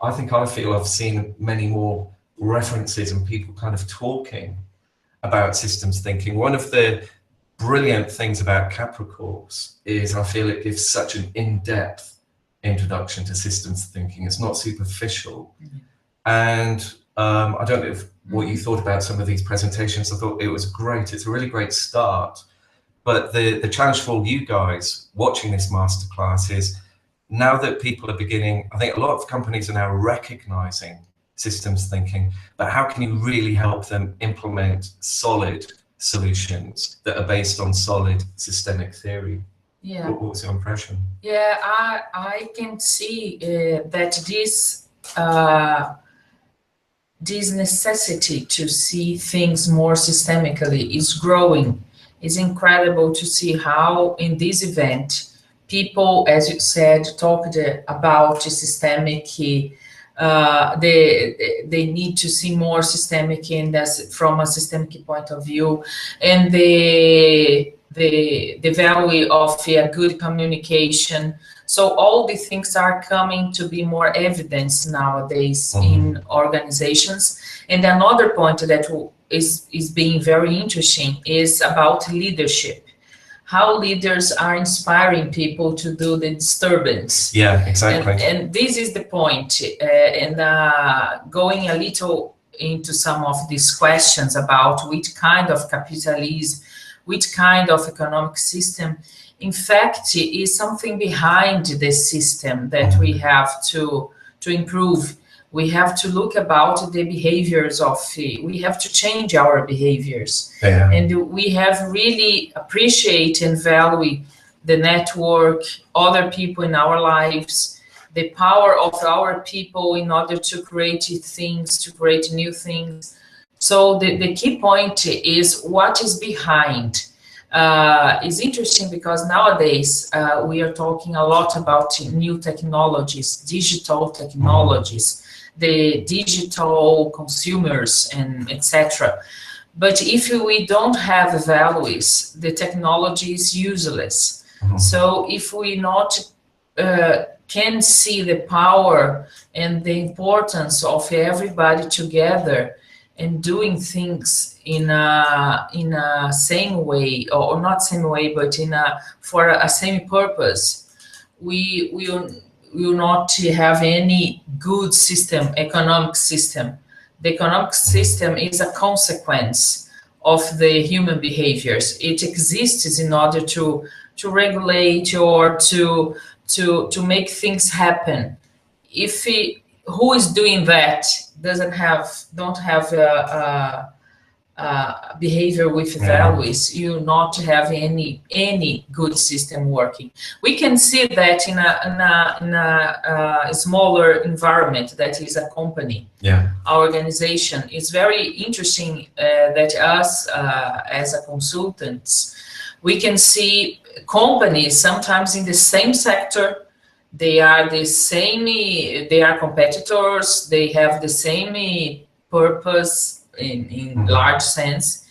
I feel I've seen many more references and people kind of talking about systems thinking. One of the brilliant things about Capra course is I feel it gives such an in-depth introduction to systems thinking. It's not superficial. And I don't know what you thought about some of these presentations. I thought it was great. It's a really great start. But the challenge for you guys watching this masterclass is, now that people are beginning, I think a lot of companies are now recognizing systems thinking, but how can you really help them implement solid solutions that are based on solid systemic theory? Yeah. What was your impression? Yeah, I can see that this necessity to see things more systemically is growing. It's incredible to see how in this event, people, as you said, talked about systemic. They need to see more systemic in this from a systemic point of view, and the value of a good communication. So all the things are coming to be more evidence nowadays in organizations. And another point that is being very interesting is about leadership. How leaders are inspiring people to do the disturbance. Yeah, exactly. And this is the point. Going a little into some of these questions about which kind of capitalism, which kind of economic system, in fact, is something behind the system that we have to improve. We have to look about the behaviors we have to change our behaviors. Yeah. And we have really appreciate and value the network, other people in our lives, the power of our people in order to create things, to create new things. So the key point is what is behind. It's interesting because nowadays we are talking a lot about new technologies, digital technologies, the digital consumers, and etc. But if we don't have values, the technology is useless. So if we not can see the power and the importance of everybody together and doing things in a same way, or not same way, but for a same purpose, we will not have any good system, economic system. The economic system is a consequence of the human behaviors. It exists in order to regulate or to make things happen. If who is doing that don't have behavior with values, you not have any good system working. We can see that in a smaller environment that is a company. Our organization. It's very interesting that us as a consultants, we can see companies sometimes in the same sector. They are the same, they are competitors, they have the same purpose in large sense,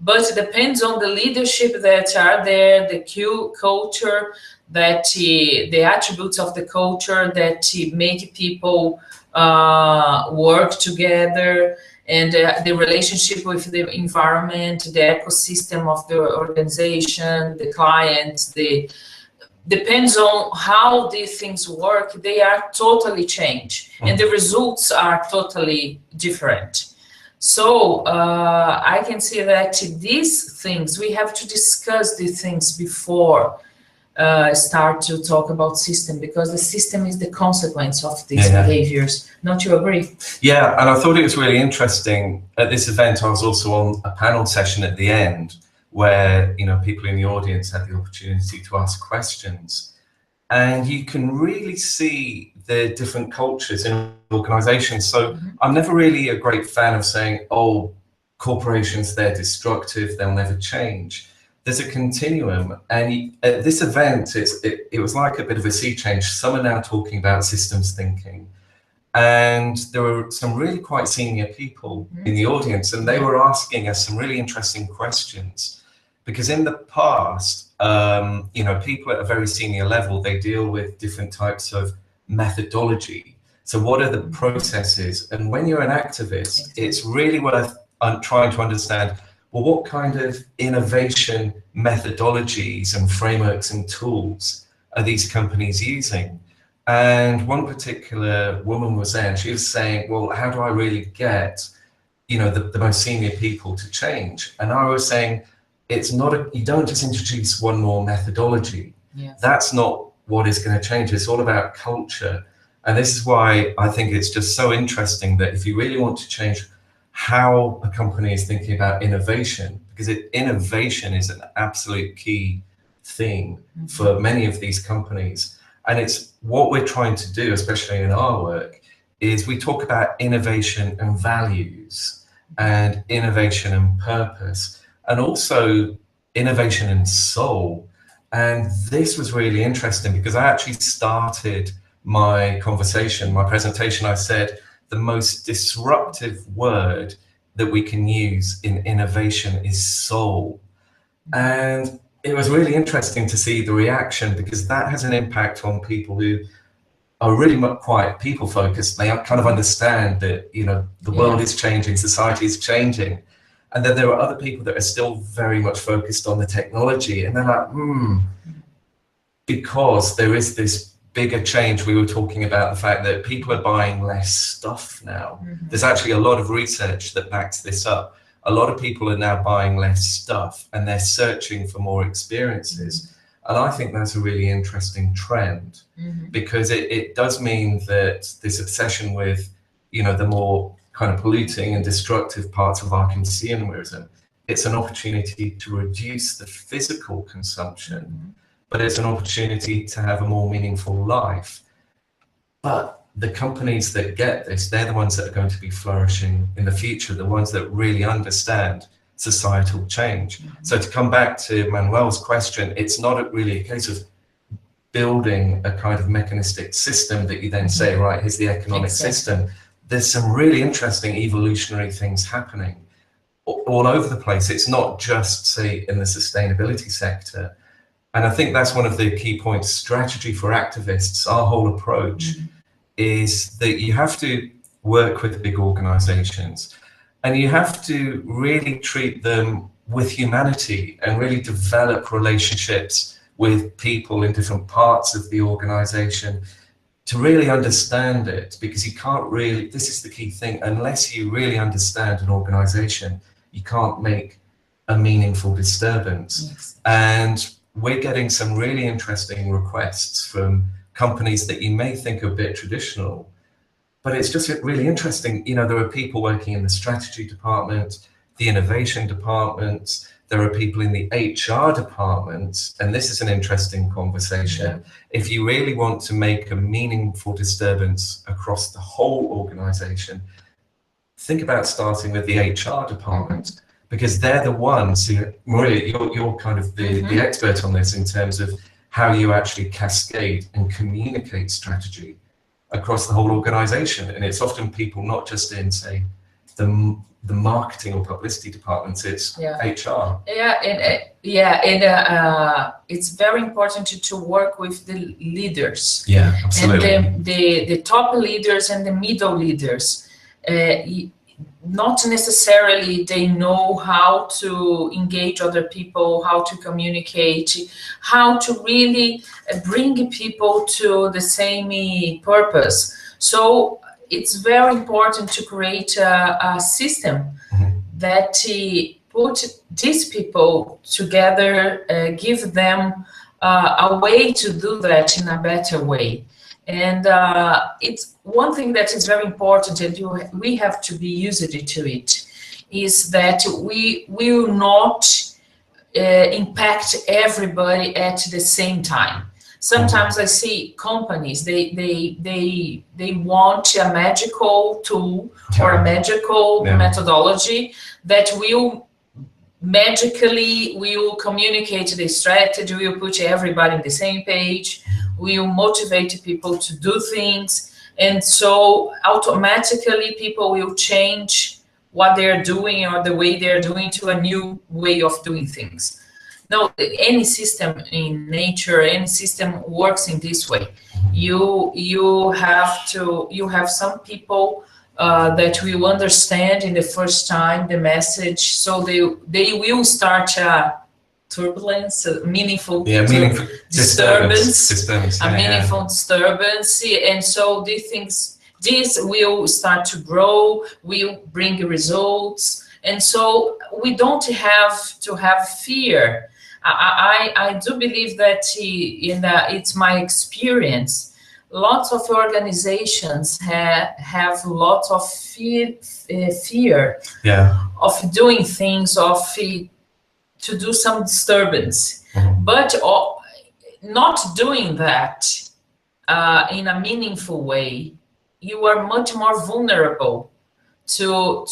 but it depends on the leadership that are there, the culture, that the attributes of the culture that make people work together, and the relationship with the environment, the ecosystem of the organization, the clients, depends on how these things work. They are totally changed, and the results are totally different. So I can see that these things, we have to discuss these things before start to talk about system, because the system is the consequence of these behaviors. Don't you agree? Yeah, and I thought it was really interesting. At this event, I was also on a panel session at the end where, you know, people in the audience had the opportunity to ask questions. And you can really see the different cultures in organizations. So I'm never really a great fan of saying, oh, corporations, they're destructive, they'll never change. There's a continuum. And at this event, it was like a bit of a sea change. Some are now talking about systems thinking. And there were some really quite senior people in the audience, and they were asking us some really interesting questions. Because in the past, you know, people at a very senior level, they deal with different types of methodology. So what are the processes? And when you're an activist, it's really worth trying to understand, well, what kind of innovation methodologies and frameworks and tools are these companies using? And one particular woman was there, and she was saying, well, how do I really get, you know, the most senior people to change? And I was saying, it's not you don't just introduce one more methodology. Yes. That's not what is going to change. It's all about culture. And this is why I think it's just so interesting that if you really want to change how a company is thinking about innovation, because innovation is an absolute key theme for many of these companies. And it's what we're trying to do, especially in our work, is we talk about innovation and values and innovation and purpose, and also innovation and soul. And this was really interesting because I actually started my conversation, my presentation, I said, the most disruptive word that we can use in innovation is soul. And it was really interesting to see the reaction, because that has an impact on people who are really quite people focused. They kind of understand that, you know, the world is changing, society is changing. And then there are other people that are still very much focused on the technology. And they're like, because there is this bigger change. We were talking about the fact that people are buying less stuff now. There's actually a lot of research that backs this up. A lot of people are now buying less stuff and they're searching for more experiences. And I think that's a really interesting trend, because it does mean that this obsession with, you know, the more kind of polluting and destructive parts of our consumerism, it's an opportunity to reduce the physical consumption, but it's an opportunity to have a more meaningful life. But the companies that get this, they're the ones that are going to be flourishing in the future, the ones that really understand societal change. So to come back to Manuel's question, it's not really a case of building a kind of mechanistic system that you then say, right, here's the economic system. There's some really interesting evolutionary things happening all over the place. It's not just, say, in the sustainability sector. And I think that's one of the key points. Strategy for activists, our whole approach is that you have to work with big organizations, and you have to really treat them with humanity and really develop relationships with people in different parts of the organization to really understand it, because you can't really, this is the key thing, unless you really understand an organization, you can't make a meaningful disturbance. And we're getting some really interesting requests from companies that you may think are a bit traditional, but it's just really interesting. You know, there are people working in the strategy department, the innovation department, there are people in the HR department, and this is an interesting conversation. If you really want to make a meaningful disturbance across the whole organization, think about starting with the HR department, because they're the ones who, Maria, you're kind of the expert on this in terms of how you actually cascade and communicate strategy across the whole organization. And it's often people not just in, say, the marketing or publicity departments, it's HR. It's very important to work with the leaders. Yeah, absolutely. And the top leaders and the middle leaders. Not necessarily they know how to engage other people, how to communicate, how to really bring people to the same purpose. So it's very important to create a system that put these people together, give them a way to do that in a better way. And it's one thing that is very important, and we have to be used to it, is that we will not impact everybody at the same time. Sometimes I see companies, they want a magical tool or a magical methodology that will magically communicate the strategy, will put everybody on the same page, will motivate people to do things, and so automatically people will change what they're doing or the way they're doing to a new way of doing things. No, any system in nature, any system works in this way. You have some people that will understand in the first time the message, so they will start turbulence, meaningful disturbance, a meaningful disturbance, and so this will start to grow, will bring results, and so we don't have to have fear. I do believe that it's my experience. Lots of organizations have lots of fear of doing things, to do some disturbance, but not doing that in a meaningful way. You are much more vulnerable to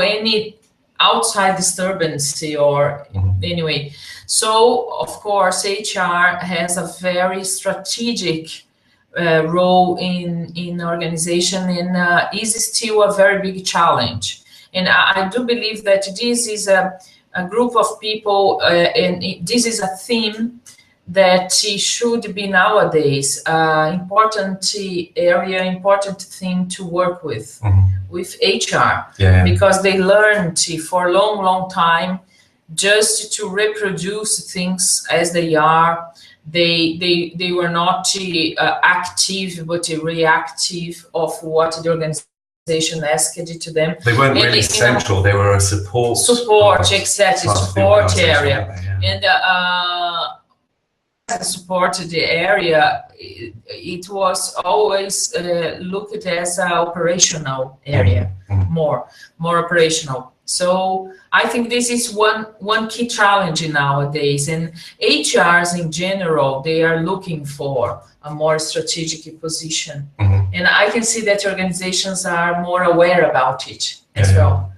any outside disturbance or anyway. So of course HR has a very strategic role in organization, and is still a very big challenge. And I do believe that this is a group of people, and this is a theme that should be nowadays important thing to work with HR, because they learned for a long time just to reproduce things as they are. They were not active but reactive of what the organization asked to them. They weren't really central. They were a support exactly, support area. And supported the area, it was always looked as an operational area, more operational. So I think this is one key challenge nowadays, and HRs in general, they are looking for a more strategic position, and I can see that organizations are more aware about it as well.